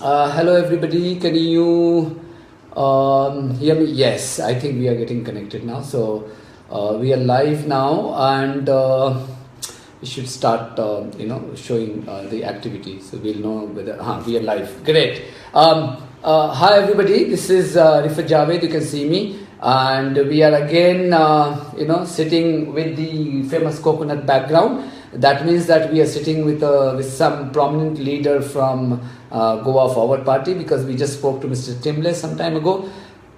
Hello, everybody. Can you hear me? Yes, I think we are getting connected now. So we are live now, and we should start, showing the activity. So we'll know whether we are live. Great. Hi, everybody. This is Rifat Javed. You can see me, and we are again, sitting with the famous coconut background. That means that we are sitting with some prominent leader from Goa Forward Party, because we just spoke to Mr. Timble some time ago.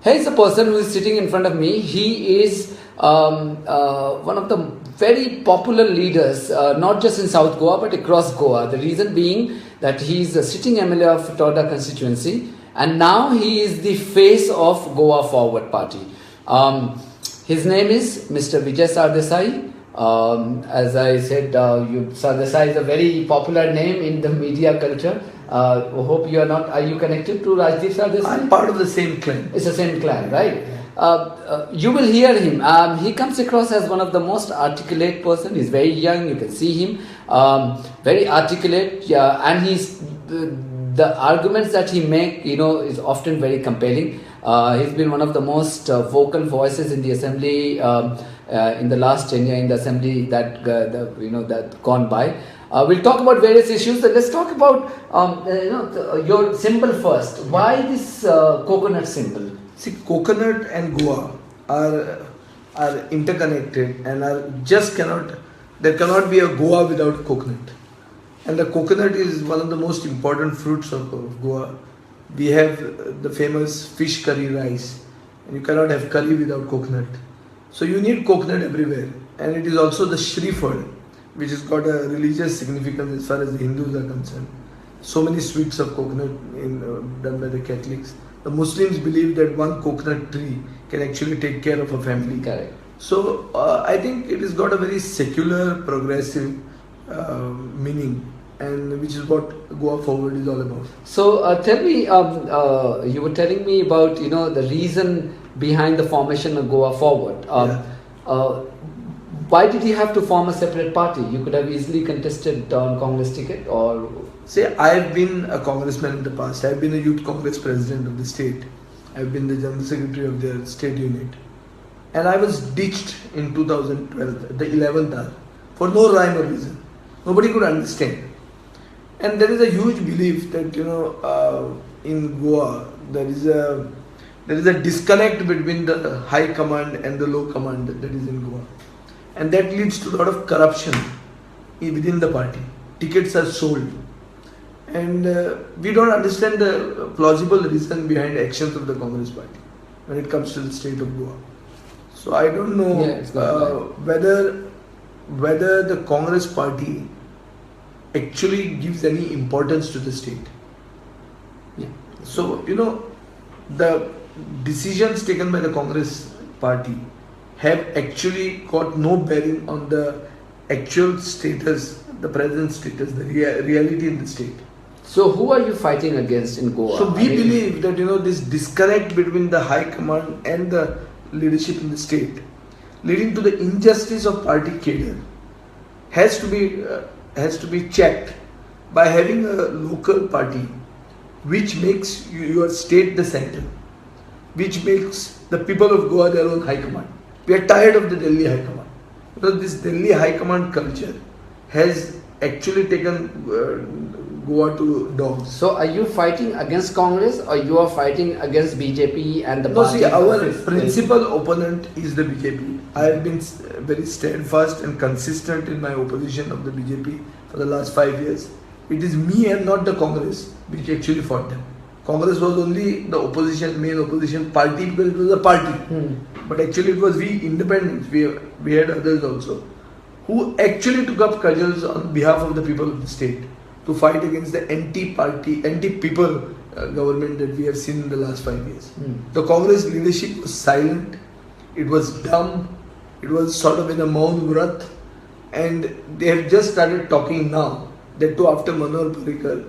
He is the person who is sitting in front of me. He is one of the very popular leaders, not just in South Goa but across Goa. The reason being that he is a sitting MLA of Toda constituency, and now he is the face of Goa Forward Party. His name is Mr. Vijay Sardesai. As I said, Sardesai is a very popular name in the media culture. Hope you are not. Are you connected to Rajdeep Sardesai? I'm part of the same clan. It's the same clan, right? You will hear him. He comes across as one of the most articulate person. He's very young. You can see him, very articulate. Yeah, and the arguments that he make, is often very compelling. He's been one of the most vocal voices in the assembly in the last tenure in the assembly that gone by. We'll talk about various issues. Let's talk about your symbol first. Why this coconut symbol? See, coconut and Goa are interconnected and there cannot be a Goa without coconut. And the coconut is one of the most important fruits of Goa. We have the famous fish curry rice, and you cannot have curry without coconut. So you need coconut everywhere, and it is also the Shreefal, which has got a religious significance as far as the Hindus are concerned. So many sweets of coconut done by the Catholics. The Muslims believe that one coconut tree can actually take care of a family. Correct. So I think it has got a very secular, progressive meaning, and which is what Goa Forward is all about. So tell me, you were telling me about the reason behind the formation of Goa Forward. Why did you have to form a separate party? You could have easily contested on Congress ticket, or... See, I've been a congressman in the past. I've been a youth congress president of the state. I've been the general secretary of their state unit. And I was ditched in 2012, the 11th hour, for no rhyme or reason. Nobody could understand. And there is a huge belief that, in Goa, there is a disconnect between the high command and the low command that is in Goa. And that leads to a lot of corruption within the party. Tickets are sold. And we don't understand the plausible reason behind actions of the Congress party when it comes to the state of Goa. So I don't know whether the Congress party actually gives any importance to the state. Yeah. So, the decisions taken by the Congress party have actually got no bearing on the actual status, the present status, the reality in the state. So who are you fighting against in Goa? So we believe that this disconnect between the high command and the leadership in the state, leading to the injustice of party cadre, has to be checked by having a local party which makes your state the center, which makes the people of Goa their own high command. We are tired of the Delhi high command, because this Delhi high command culture has actually taken Goa to dogs. So are you fighting against Congress, or you are fighting against BJP and the party? See, our principal opponent is the BJP. I have been very steadfast and consistent in my opposition of the BJP for the last 5 years. It is me and not the Congress which actually fought them. Congress was only the main opposition party, because it was a party. But actually it was we independents, we had others also, who actually took up cudgels on behalf of the people of the state to fight against the anti-party, anti-people government that we have seen in the last 5 years. The Congress leadership was silent, it was dumb, it was sort of in a Maun Vrat, and they have just started talking now, that too after Manohar Parrikar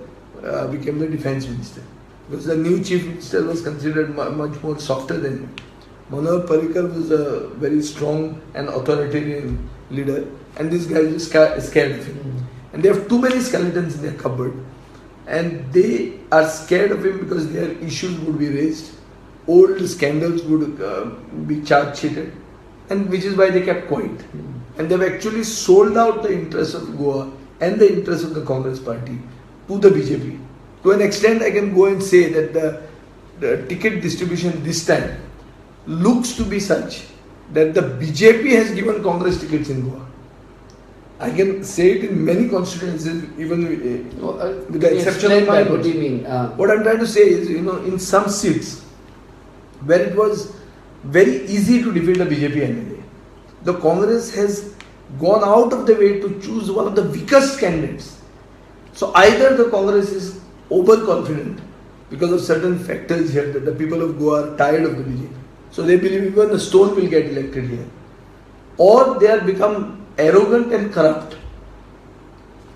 became the defense minister. Because the new chief minister was considered much more softer than him. Manohar Parrikar was a very strong and authoritarian leader, and this guy is scared of him. And they have too many skeletons in their cupboard. and they are scared of him because their issues would be raised, old scandals would be charge sheeted, and which is why they kept quiet. And they've actually sold out the interests of Goa and the interests of the Congress party to the BJP. To an extent, I can go and say that the ticket distribution this time looks to be such that the BJP has given Congress tickets in Goa. I can say it in many constituencies, even with the exception of my. What do you mean? What I'm trying to say is, in some seats where it was very easy to defeat the BJP MLA, the Congress has gone out of the way to choose one of the weakest candidates. So either the Congress is overconfident because of certain factors here that the people of Goa are tired of the BJP. So they believe even a stone will get elected here. Or they have become arrogant and corrupt.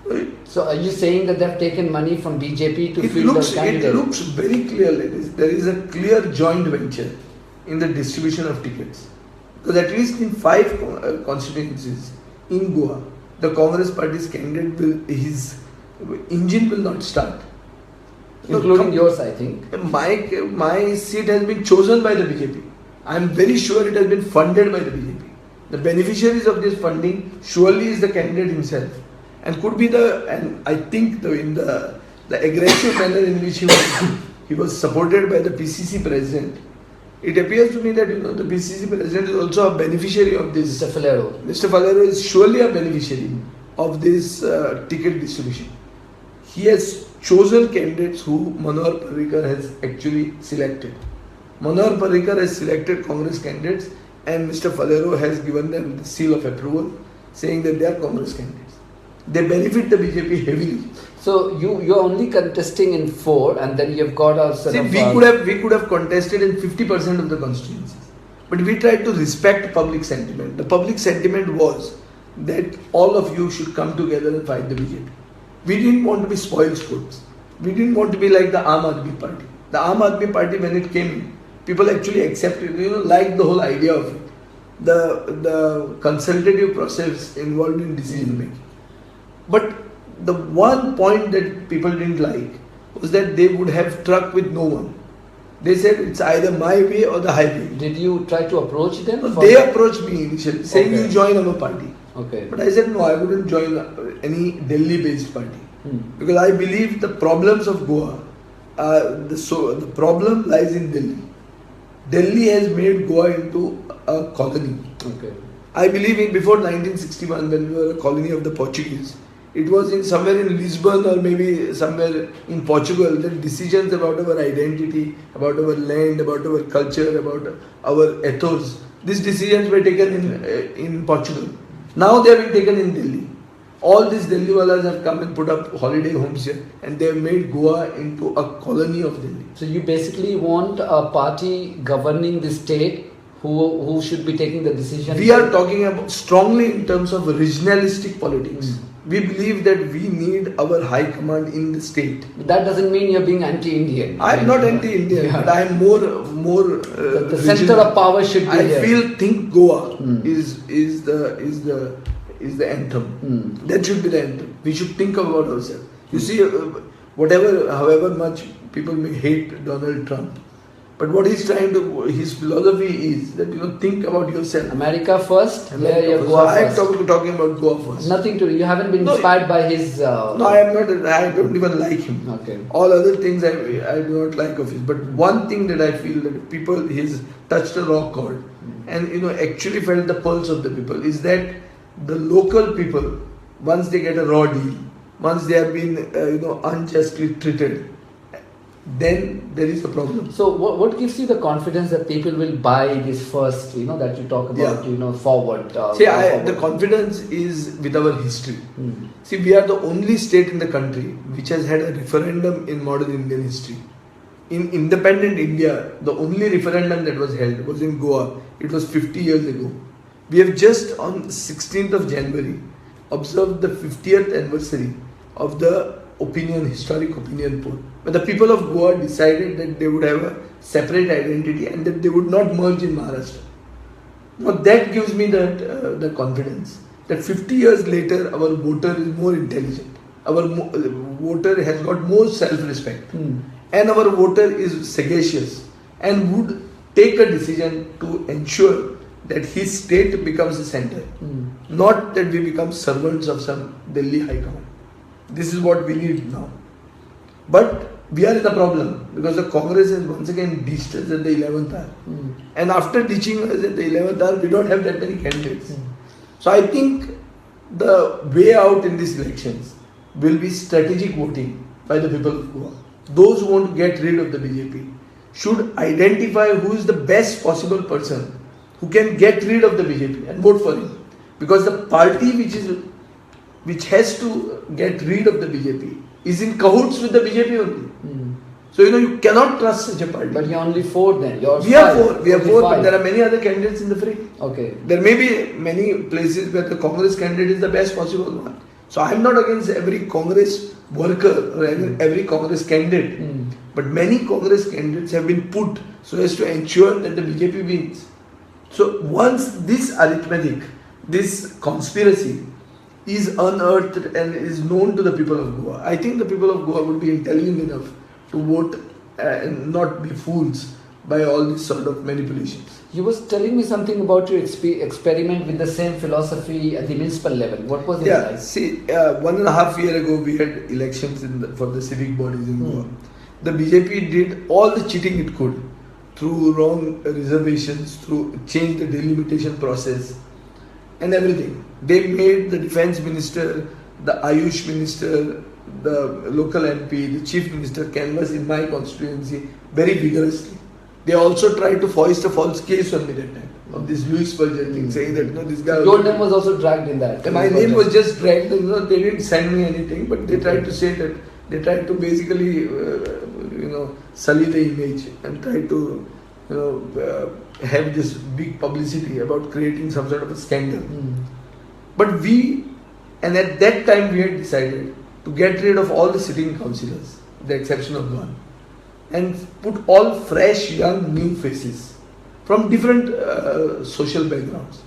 Right? So are you saying that they've taken money from BJP to field the candidate? It looks very clearly. There is a clear joint venture in the distribution of tickets. Because at least in 5 constituencies in Goa, the Congress party's candidate his engine will not start. Including yours, I think. My seat has been chosen by the BJP. I am very sure it has been funded by the BJP. The beneficiaries of this funding surely is the candidate himself, and could be and I think in the aggressive manner in which he was supported by the PCC president. It appears to me that the PCC president is also a beneficiary of this. Mr. Falero. Mr. Falero is surely a beneficiary of this ticket distribution. He has chosen candidates who Manohar Parrikar has actually selected. Manohar Parrikar has selected Congress candidates, and Mr. Falero has given them the seal of approval, saying that they are Congress candidates. They benefit the BJP heavily. So you're only contesting in 4, and then you've got a sort of. We could have contested in 50% of the constituencies, but we tried to respect public sentiment. The public sentiment was that all of you should come together and fight the BJP. We didn't want to be spoiled sports. We didn't want to be like the Aam Aadmi Party. The Aam Aadmi Party, when it came in, people actually accepted, liked the whole idea of it. The consultative process involved in decision making. But the one point that people didn't like was that they would have truck with no one. They said it's either my way or the highway. Did you try to approach them? No, they approached me initially, saying you join our party. Okay. But I said no, I wouldn't join any Delhi-based party because I believe the problems of Goa, the problem lies in Delhi. Delhi has made Goa into a colony. Okay. I believe before 1961, when we were a colony of the Portuguese, it was somewhere in Lisbon or maybe somewhere in Portugal that decisions about our identity, about our land, about our culture, about our ethos, these decisions were taken in Portugal. Now they have been taken in Delhi. All these Delhi walas have come and put up holiday homes here, and they have made Goa into a colony of Delhi. So you basically want a party governing the state who should be taking the decision? We are talking about strongly in terms of regionalistic politics. We believe that we need our high command in the state. That doesn't mean you're being anti-Indian. I am not anti-Indian, but I am more. The center of power should be I here. feel Think Goa is the anthem. That should be the anthem. We should think about ourselves. You see, however much people may hate Donald Trump, but what he's trying to, his philosophy is that think about yourself. America first, America Goa first. first. I'm talking about Goa first. Nothing to do. You haven't been inspired by his. No, I am not. I don't even like him. Okay. All other things I do not like of his. But one thing that I feel that he's touched a rock chord, and actually felt the pulse of the people, is that the local people, once they get a raw deal, once they have been unjustly treated, then there is a problem. So what gives you the confidence that people will buy this first, that you talk about, forward? The confidence is with our history. See, we are the only state in the country which has had a referendum in modern Indian history. In independent India, the only referendum that was held was in Goa. It was 50 years ago. We have just on 16th of January observed the 50th anniversary of the historic opinion poll, where the people of Goa decided that they would have a separate identity and that they would not merge in Maharashtra. Now that gives me the confidence that 50 years later our voter is more intelligent, our voter has got more self-respect, and our voter is sagacious and would take a decision to ensure that his state becomes the center, not that we become servants of some Delhi High Command. This is what we need now. But we are in a problem because the Congress has once again ditched us at the 11th hour. And after ditching us at the 11th hour, we don't have that many candidates. So I think the way out in these elections will be strategic voting by the people of Goa. Those who want to get rid of the BJP should identify who is the best possible person who can get rid of the BJP and vote for him. Because the party which has to get rid of the BJP is in cahoots with the BJP only. So you cannot trust such a party. But you're only 4 then. You're We are 4, Only but 5. there are many other candidates in the fray. Okay. There may be many places where the Congress candidate is the best possible one. So I'm not against every Congress worker or every Congress candidate. But many Congress candidates have been put so as to ensure that the BJP wins. So once this arithmetic, this conspiracy is unearthed and is known to the people of Goa, I think the people of Goa would be intelligent enough to vote and not be fools by all this sort of manipulations. You was telling me something about your experiment with the same philosophy at the municipal level. What was it like? See, 1.5 years ago we had elections for the civic bodies in Goa. The BJP did all the cheating it could through wrong reservations, through change the delimitation process and everything. They made the defense minister, the Ayush minister, the local MP, the chief minister canvass in my constituency very vigorously. They also tried to foist a false case on me that time of this Louis Spurgeon thing, saying that this guy. Your name was also dragged in that. And my name was just dragged. They didn't send me anything, but they tried to say that they tried to basically, sully the image and try to, have this big publicity about creating some sort of a scandal. But at that time we had decided to get rid of all the sitting councillors, with the exception of one, and put all fresh, young, new faces from different social backgrounds.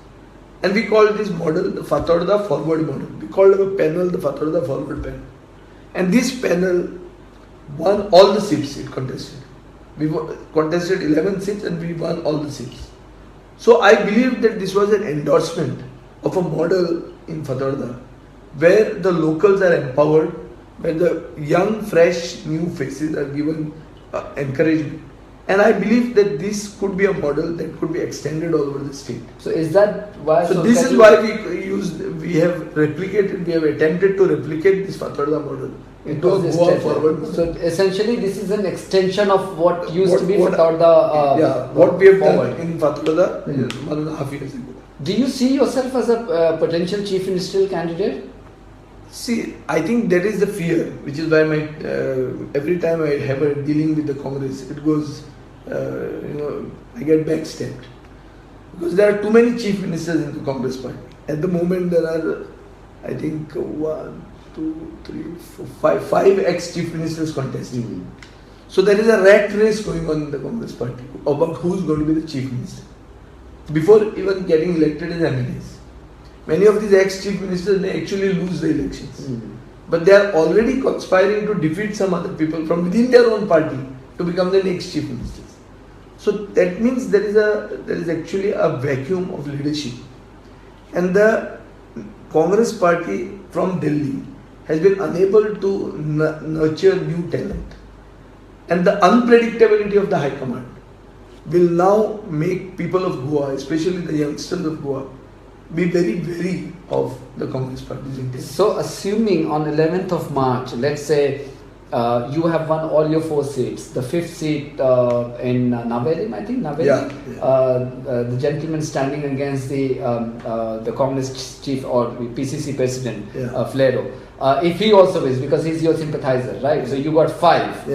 And we called this model the Fatorda Forward model. We called our panel the Fatorda Forward panel. And this panel won all the seats it contested. We contested 11 seats and we won all the seats. So I believe that this was an endorsement of a model in Fatorda where the locals are empowered, where the young, fresh, new faces are given encouragement. And I believe that this could be a model that could be extended all over the state. So is that why? So this is why we have attempted to replicate this Fatorda model into a Goa forward model. So essentially this is an extension of what used to be Fatorda. What we have done in Fatorda 1.5 years ago. Do you see yourself as a potential chief ministerial candidate? See, I think that is the fear, which is why every time I have a dealing with the Congress, it goes, I get backstabbed. Because there are too many chief ministers in the Congress party. At the moment there are, I think, 5 ex-chief ministers contesting. So there is a rat race going on in the Congress party about who's going to be the chief minister. Before even getting elected as MLAs. Many of these ex-chief ministers may actually lose the elections. But they are already conspiring to defeat some other people from within their own party to become the next chief ministers. So that means there is actually a vacuum of leadership. And the Congress party from Delhi has been unable to nurture new talent. And the unpredictability of the High Command will now make people of Goa, especially the youngsters of Goa, be very wary of the Congress party's intent. So assuming on 11th of March, let's say you have won all your 4 seats, the 5th seat in Navelim, I think, the gentleman standing against the Congress chief or PCC president, Flero, if he also wins, because he's your sympathizer, right? So you got 5.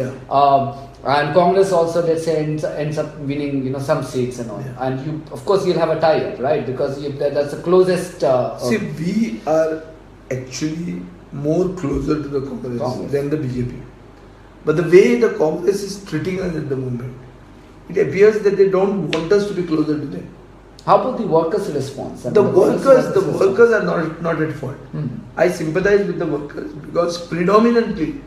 And Congress also, let's say, ends up winning, some seats and all. And you, of course, you'll have a tie-up, right? Because that's the closest. See, we are actually more closer to the Congress than the BJP. But the way the Congress is treating us at the moment, it appears that they don't want us to be closer to them. How about the workers' response? I The mean, workers response? are not at fault. I sympathize with the workers because predominantly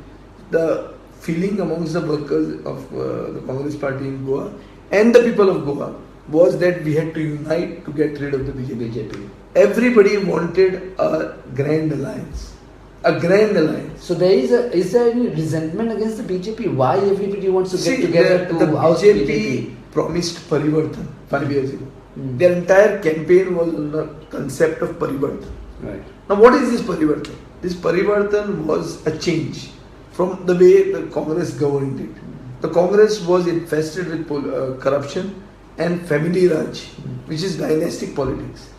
the feeling amongst the workers of the Congress party in Goa and the people of Goa was that we had to unite to get rid of the BJP. Everybody wanted a grand alliance. A grand alliance. So is there any resentment against the BJP? Why everybody wants to get together to the oust BJP promised Parivartan 5 years ago. Their entire campaign was on the concept of Parivartan. Right. Now, what is this Parivartan? This Parivartan was a change from the way the Congress governed it. The Congress was infested with corruption and family raj, which is dynastic politics.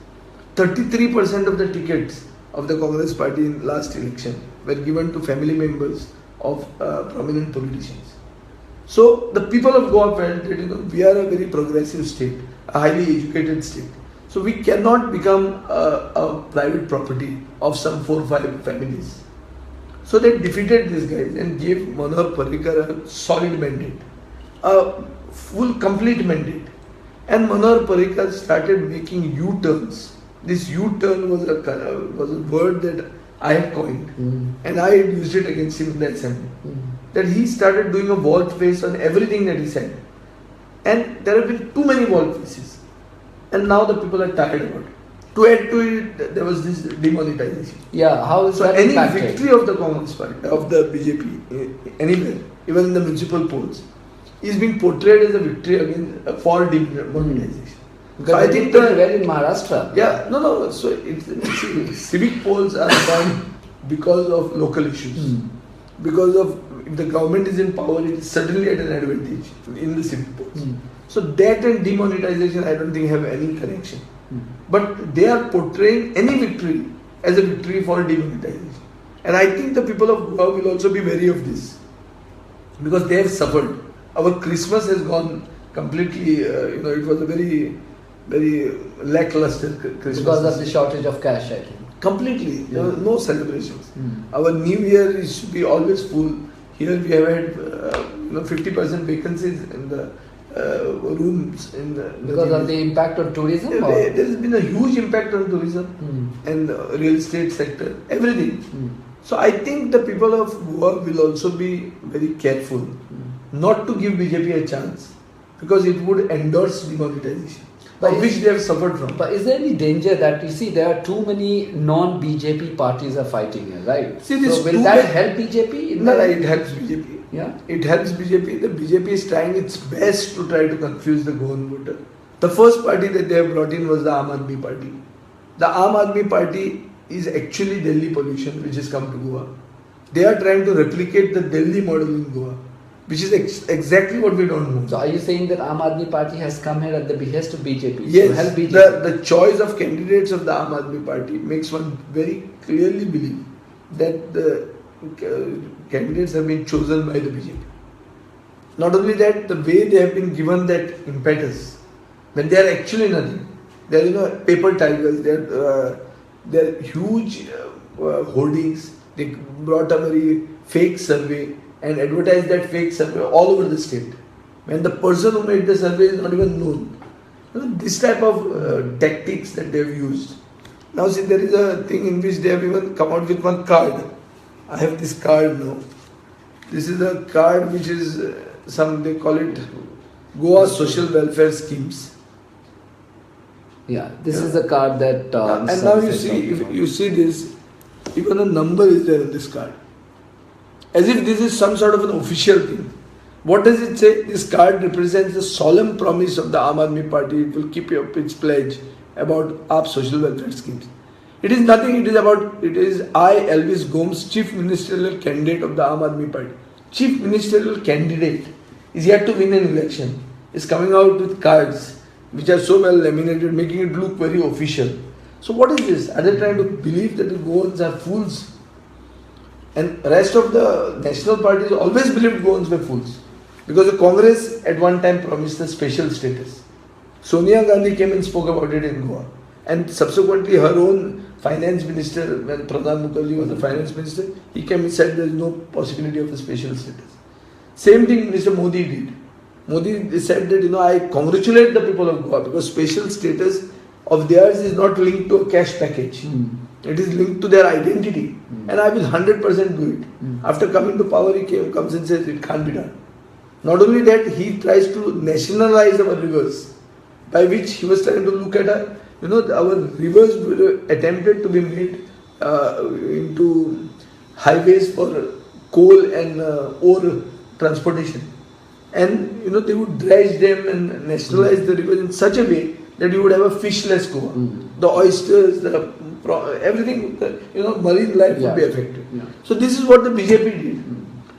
33% of the tickets of the Congress party in last election were given to family members of prominent politicians. So the people of Goa felt that we are a very progressive state, a highly educated state. So we cannot become a private property of some 4 or 5 families. So they defeated these guys and gave Manohar Parrikar a solid mandate, a full complete mandate. And Manohar Parrikar started making U-turns. This U-turn was a word that I had coined, and I had used it against him in the assembly. That he started doing a volte face on everything that he said, and there have been too many volte faces, and now the people are tired about it. To add to it, there was this demonetization. Yeah, how is So that any impacted? victory of the Congress party, of the BJP, anywhere, even in the municipal polls, is being portrayed as a victory against for demonetization. Because So I they think did pretty well in Maharashtra. yeah, no. So civic polls are done because of local issues. Because of if the government is in power, it is certainly at an advantage in the civic polls. So that and demonetization, I don't think have any connection. But they are portraying any victory as a victory for demonetization. And I think the people of Goa will also be wary of this because they have suffered. Our Christmas has gone completely. It was a very, very lackluster Christmas. Because of the shortage of cash, I think. Completely, there were no celebrations. Our New Year is to be always full. Here we have had 50% vacancies in the rooms in the Because of the impact on tourism? Or? There has been a huge impact on tourism and the real estate sector, everything. So I think the people of Goa will also be very careful not to give BJP a chance because it would endorse demonetization, of which they have suffered from. But is there any danger that you see there are too many non-BJP parties are fighting here, right? See, this so will that help BJP? No, it helps BJP. Yeah. It helps BJP. The BJP is trying its best to try to confuse the Goan voter. The first party that they have brought in was the Aam Aadmi Party. The Aam Aadmi Party is actually Delhi pollution which has come to Goa. They are trying to replicate the Delhi model in Goa, which is exactly what we don't know. So are you saying that Aam Aadmi Party has come here at the behest of BJP? Yes, to help BJP? the choice of candidates of the Aam Aadmi Party makes one very clearly believe that the candidates have been chosen by the BJP. Not only that, the way they have been given that impetus, when they are actually nothing. They are paper tigers. They are huge hoardings. They brought a very fake survey and advertised that fake survey all over the state. When the person who made the survey is not even known. This type of tactics that they have used. Now see, there is a thing in which they have even come out with one card. I have this card now. This is a card which is they call it Goa Social Welfare Schemes. Yeah, this is a card that. And now you see, if you see this, even a number is there on this card. As if this is some sort of an official thing. What does it say? This card represents the solemn promise of the Aam Aadmi Party. It will keep up its pledge about AAP social welfare schemes. It is nothing. It is I, Elvis Gomes, Chief Ministerial Candidate of the Aam Aadmi Party. Chief Ministerial Candidate is yet to win an election. Is coming out with cards which are so well laminated, making it look very official. So what is this? Are they trying to believe that the Goans are fools? And rest of the national parties always believed Goans were fools. Because the Congress at one time promised a special status. Sonia Gandhi came and spoke about it in Goa. And subsequently her own finance minister, when Pradhan Mukherjee was the finance minister, he came and said there is no possibility of a special status. Same thing Mr. Modi did. Modi said that I congratulate the people of Goa because special status of theirs is not linked to a cash package. It is linked to their identity. And I will 100% do it. After coming to power, he comes and says it can't be done. Not only that, he tries to nationalize our rivers, by which he was trying to look at our rivers were attempted to be made into highways for coal and ore transportation. And they would dredge them and nationalize the rivers in such a way that you would have a fishless Goa. The oysters, everything, marine life would be affected. Yeah. So this is what the BJP did.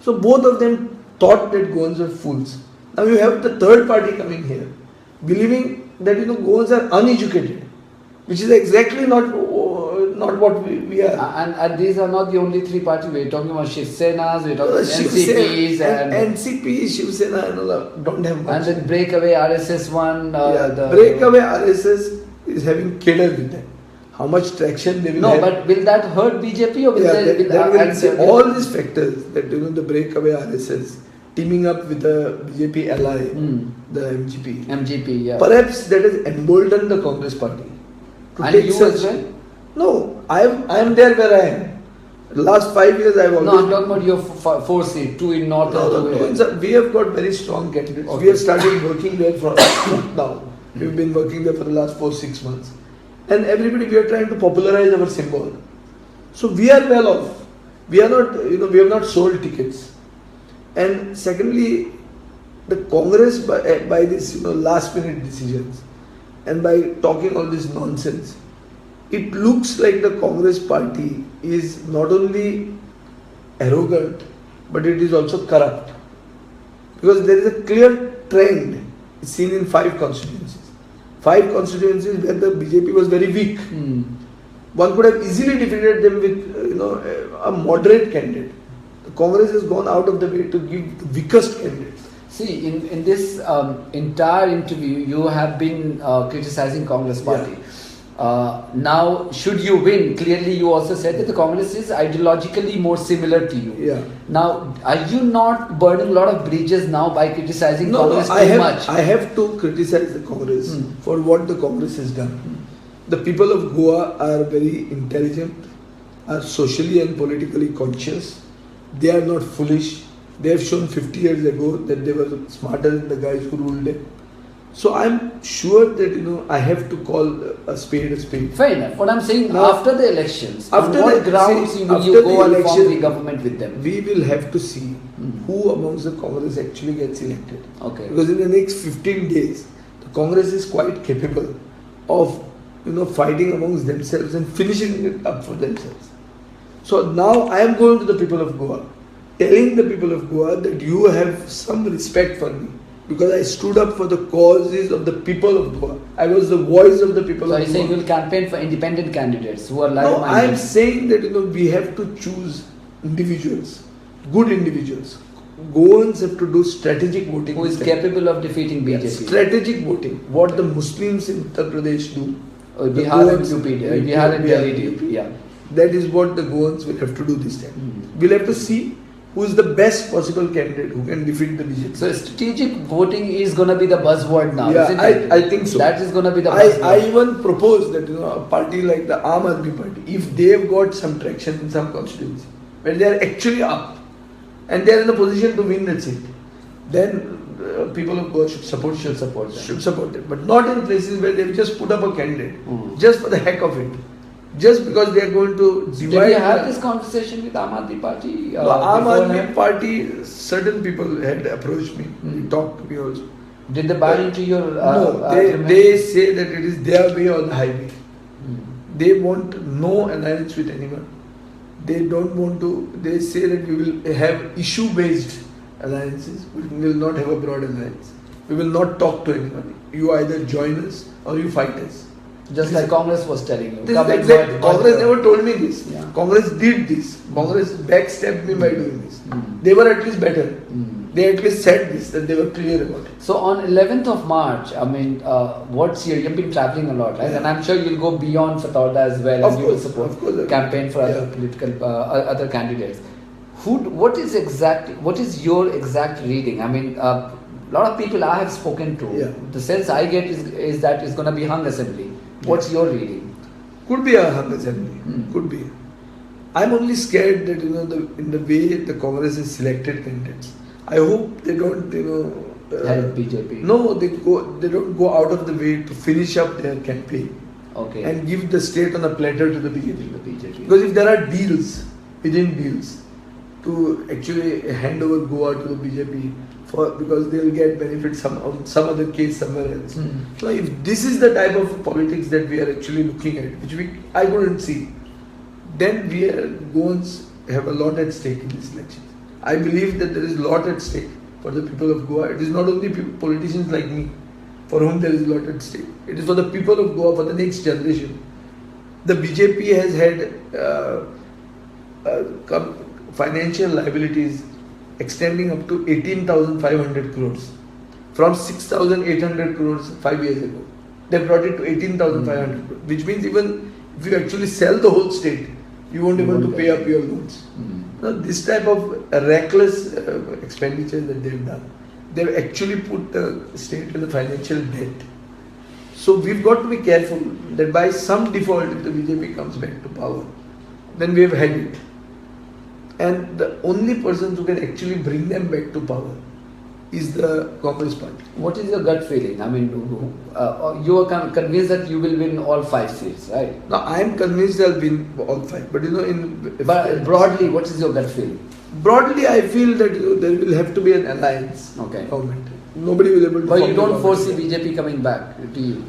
So both of them thought that Goans were fools. Now you have the third party coming here, believing that Goans are uneducated, which is exactly not what we are. And these are not the only three parties. We're talking about Shiv Senas, we're talking about NCPs and NCP, Shiv Sena and all don't have much. And then breakaway RSS one. Breakaway RSS is having killer with them. How much traction they will have. No, but will that hurt BJP or will all these factors that the breakaway RSS teaming up with the BJP ally, the MGP. MGP, yeah. Perhaps that has emboldened the Congress party. And you as well? No, I am there where I am. The last 5 years I have always... No, I'm talking about your 4 seats, 2 in North and 2 in... We have got very strong candidates. Okay. We have started working there from now. We've been working there for the last 4-6 months. And everybody, we are trying to popularize our symbol. So we are well off. We are not, we have not sold tickets. And secondly, the Congress by this, last minute decisions and by talking all this nonsense, it looks like the Congress party is not only arrogant, but it is also corrupt. Because there is a clear trend seen in 5 constituencies. 5 constituencies where the BJP was very weak. One could have easily defeated them with a moderate candidate. The Congress has gone out of the way to give the weakest candidate. See, in this entire interview, you have been criticizing Congress party. Now, should you win, clearly you also said that the Congress is ideologically more similar to you. Yeah. Now, are you not burning a lot of bridges now by criticizing Congress too much? I have to criticize the Congress for what the Congress has done. The people of Goa are very intelligent, are socially and politically conscious. They are not foolish. They have shown 50 years ago that they were smarter than the guys who ruled them. So I'm sure that I have to call a spade a spade. Fair enough. What I'm saying, now, after the elections, after on what grounds will you go and form the government with them? We will have to see who amongst the Congress actually gets elected. Okay. Because in the next 15 days, the Congress is quite capable of fighting amongst themselves and finishing it up for themselves. So now I am going to the people of Goa, telling the people of Goa that you have some respect for me. Because I stood up for the causes of the people of Goa. I was the voice of the people of Goa. So you saying you will campaign for independent candidates who are like-minded? No, I am saying that we have to choose individuals, good individuals. Goans have to do strategic voting. Who is capable of defeating BJP? Yes, strategic voting. What the Muslims in Uttar Pradesh do. Bihar and UP, Bihar and Delhi do. Yeah. That is what the Goans will have to do this time. We'll have to see who is the best possible candidate who can defeat the BJP. So strategic voting is going to be the buzzword now, yeah, isn't it? I think so. That is going to be the buzzword. I even propose that a party like the Aam Aadmi Party, if they have got some traction in some constituency, where they are actually up and they are in a position to win that seat, then people of Goa should support them. But not in places where they have just put up a candidate, just for the heck of it. Just because they are going to divide. Did you have this conversation with Aam Aadmi Party? Aam Aadmi Party, certain people had approached me. They talked to me also. Did they buy into your... no, they say that it is their way or the highway. They want no alliance with anyone. They don't want to... They say that we will have issue-based alliances. We will not have a broad alliance. We will not talk to anyone. You either join us or you fight us. Just like Congress was telling you. Congress never told me this. Yeah. Congress did this. Congress backstabbed me by doing this. They were at least better. They at least said this, that they were clear about it. So on 11th of March, I mean, you've been travelling a lot, right? Yeah. And I'm sure you'll go beyond Fatorda as well, and you will support campaign for other political, other candidates. What is your exact reading? I mean, a lot of people I have spoken to, the sense I get is that it's going to be hung assembly. What's your reading? Could be a hung assembly. Hmm. Could be. I'm only scared that in the way the Congress has selected candidates. I hope they don't Help BJP. No, they don't go out of the way to finish up their campaign Okay. and give the state on a platter to the BJP. the BJP. Because if there are deals within deals to actually hand over Goa to the BJP because they'll get benefits some other case somewhere else. Hmm. So if this is the type of politics that we are actually looking at, which I couldn't see, then we are Goans have a lot at stake in this election. I believe that there is a lot at stake for the people of Goa. It is not only politicians like me for whom there is a lot at stake. It is for the people of Goa, for the next generation. The BJP has had financial liabilities extending up to 18,500 crores from 6,800 crores 5 years ago. They brought it to 18,500 crores, which means even if you actually sell the whole state, you won't be able to pay up your loans. Now, this type of reckless expenditure that they've done, they've actually put the state in a financial debt. So we've got to be careful that by some default, if the BJP comes back to power, then we've had it. And the only person who can actually bring them back to power is the Congress party. What is your gut feeling? I mean, you are convinced that you will win all 5 seats, right? Now I am convinced I'll win all 5. But But broadly, what is your gut feeling? Broadly, I feel that there will have to be an alliance government. Nobody will be able to. But you don't foresee BJP coming back, do you?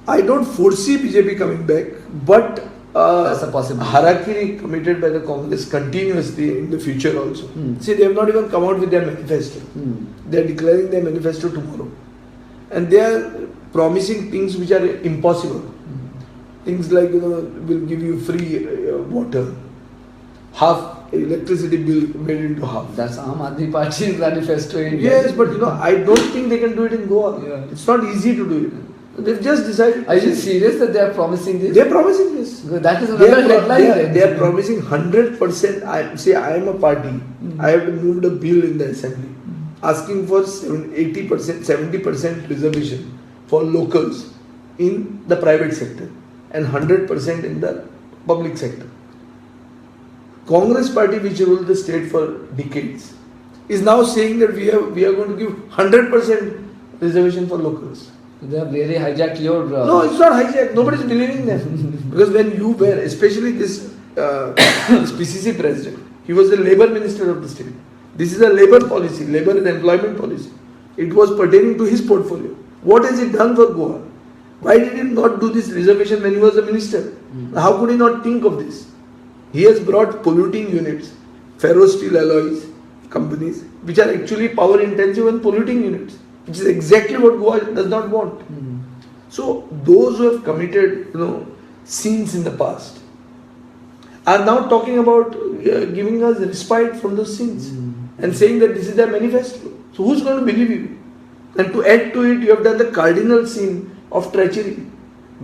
I don't foresee BJP coming back, but that's a possibility. Harakiri committed by the Congress continuously in the future also. See, they have not even come out with their manifesto. They are declaring their manifesto tomorrow. And they are promising things which are impossible. Things like, we'll give you free water, half electricity bill made into half. That's Aam Aadmi Party's manifesto in India. Yes, but I don't think they can do it in Goa. Yeah. It's not easy to do it. They've just decided. Are you serious that they are promising this? They are promising this. That is another headline. They are promising 100%. I am a party. I have moved a bill in the assembly asking for 80%, 70% reservation for locals in the private sector and 100% in the public sector. Congress party, which ruled the state for decades, is now saying that we are going to give 100% reservation for locals. They have really hijacked your... No, it's not hijacked. Nobody's believing them. Because when you were, especially this PCC president, he was the labor minister of the state. This is a labor policy, labor and employment policy. It was pertaining to his portfolio. What has he done for Goa? Why did he not do this reservation when he was a minister? How could he not think of this? He has brought polluting units, ferrosteel alloys companies, which are actually power intensive and polluting units, which is exactly what Goa does not want. So those who have committed, sins in the past are now talking about giving us respite from those sins and saying that this is their manifesto. So who's going to believe you? And to add to it, you have done the cardinal sin of treachery,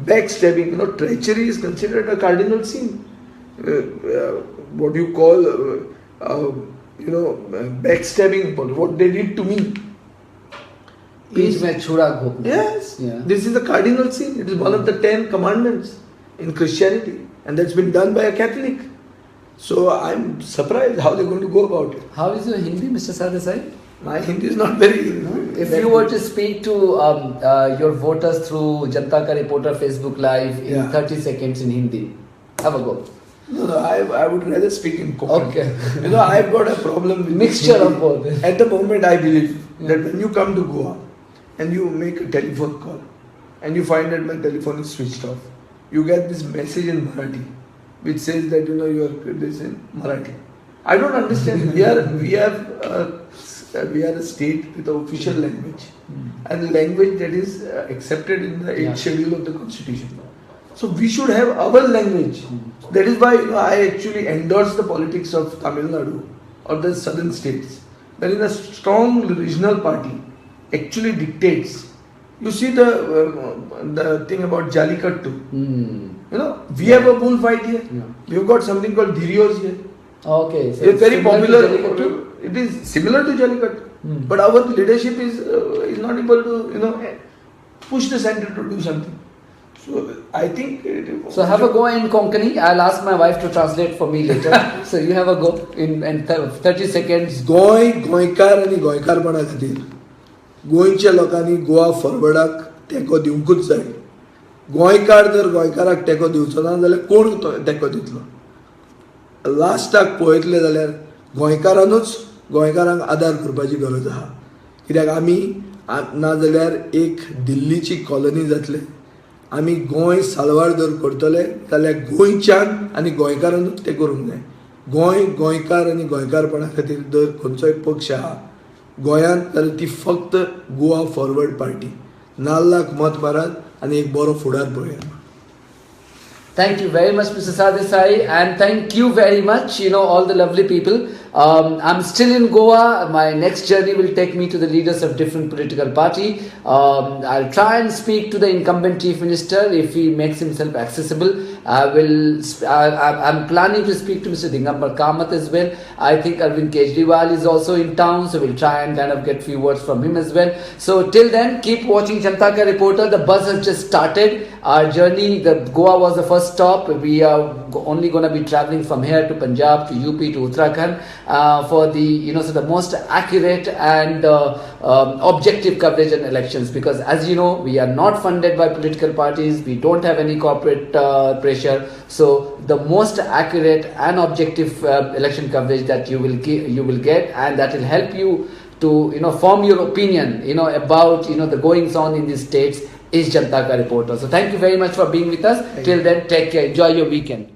backstabbing. Treachery is considered a cardinal sin. What you call, backstabbing, what they did to me. Yes, This is the cardinal sin. It is one of the 10 commandments in Christianity, and that's been done by a Catholic. So I'm surprised how they're going to go about it. How is your Hindi, Mr. Sardesai? My Hindi is not very good. If you were to speak to your voters through Janata Ka Reporter Facebook Live in 30 seconds in Hindi, have a go. No, I would rather speak in Konkani. Okay. I've got a problem with mixture Hindi. of both. At the moment, I believe that when you come to Goa and you make a telephone call and you find that my telephone is switched off, you get this message in Marathi which says that you are this in Marathi. I don't understand. We are a state with an official language and language that is accepted in the 8th schedule of the Constitution. So we should have our language. That is why I actually endorse the politics of Tamil Nadu or the southern states, wherein a strong regional party actually dictates. You see the thing about Jallikattu. We have a bullfight here. We have got something called Dhirios here. Okay. So it's very popular. It is similar to Jallikattu, but our leadership is not able to push the center to do something. So I think. So have a go in Konkani. I'll ask my wife to translate for me later. So you have a go in 30 seconds. Goa गोंयकार आनी गोंयकारपणा खातीर गोंयच्या लोकांनी गोवा फॉरवर्डाक तेंको दिवंकूच जाय. गोंयकार जर गोंयकाराक तेंको दिवचो ना जाल्यार कोण तेंको दितलो. लास्टाक पळयतले जाल्यार गोंयकारानूच गोंयकारांक आदार करपाची गरज आहा. कित्याक आमी नाजाल्यार एक दिल्लीची कॉलनी जातले. आमी गोंय साल्वार जर करतले जाल्यार गोंयच्यान आनी गोंयकारानूच तें करूंक जाय. गोंय गोंयकार आनी गोंयकारपणा खातीर जर खंयचोय पक्ष आहा गोंयांत जाल्यार ती फक्त गोवा फॉरवर्ड पार्टी. नाल्लाक मत मारात आनी एक बरो फुडार पळयात. Thank you very much, Mr. Sadesai, and thank you very much, all the lovely people. I'm still in Goa. My next journey will take me to the leaders of different political party. I'll try and speak to the incumbent chief minister if he makes himself accessible. I'm planning to speak to Mr. Dingambar Kamath as well. I think Arvind Kejriwal is also in town, so we'll try and kind of get few words from him as well. So till then, keep watching Janata Ka Reporter. The buzz has just started. Our journey, Goa was the first stop. We are only going to be traveling from here to Punjab, to UP, to Uttarakhand for the so the most accurate and objective coverage in elections. Because as you know, we are not funded by political parties. We don't have any corporate pressure. So the most accurate and objective election coverage that you will get, and that will help you to form your opinion about the goings on in these states is Janata Ka Reporter. So thank you very much for being with us. Till then, take care. Enjoy your weekend.